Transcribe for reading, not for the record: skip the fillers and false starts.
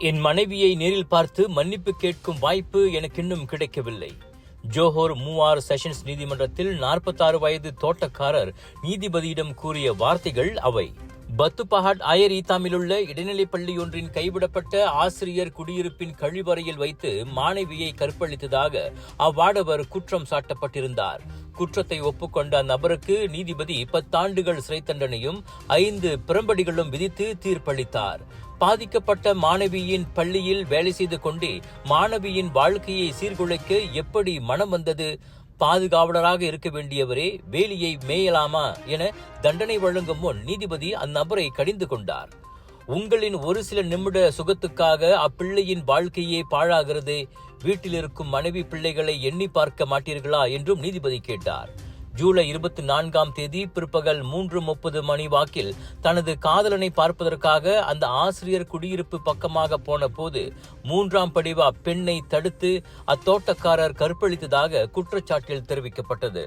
என் மனைவியை நேரில் பார்த்து மன்னிப்பு கேட்கும் வாய்ப்பு எனக்கு இன்னும் கிடைக்கவில்லை. ஜோஹர் மூவார் செஷன்ஸ் நீதிமன்றத்தில் 46 வயது தோட்டக்காரர் நீதிபதியிடம் கூறிய வார்த்தைகள் அவை. பத்துபஹாட் அயர் ஈத்தாமிலுள்ள இடைநிலைப் பள்ளியொன்றின் கைவிடப்பட்ட ஆசிரியர் குடியிருப்பின் கழிவறையில் வைத்து மாணவியை கற்பழித்ததாக அவ்வாடவர் குற்றம் சாட்டப்பட்டிருந்தார். குற்றத்தை ஒப்புக்கொண்ட அந்நபருக்கு நீதிபதி 10 ஆண்டுகள் சிறை தண்டனையும் 5 பிரம்படிகளும் விதித்து தீர்ப்பளித்தார். பாதிக்கப்பட்ட மாணவியின் பள்ளியில் வேலை செய்து கொண்டே மாணவியின் வாழ்க்கையை சீர்குலைக்க எப்படி மனம் வந்தது? பாதுகாவலராக இருக்க வேண்டியவரே வேலியை மேயலாமா என தண்டனை வழங்கும் முன் நீதிபதி அந்நபரை கடிந்து கொண்டார். உங்களின் ஒரு சில நிமிட சுகத்துக்காக அப்பிள்ளையின் வாழ்க்கையே பாழாகிறது. வீட்டில் இருக்கும் மனைவி பிள்ளைகளை எண்ணி பார்க்க மாட்டீர்களா என்றும் நீதிபதி கேட்டார். ஜூலை 24ஆம் தேதி பிற்பகல் 3:30 மணி வாக்கில் தனது காதலனை பார்ப்பதற்காக அந்த ஆசிரியர் குடியிருப்பு பக்கமாக போன போது 3ஆம் படிவ பெண்ணை தடுத்து அத்தோட்டக்காரர் கற்பழித்ததாக குற்றச்சாட்டில் தெரிவிக்கப்பட்டது.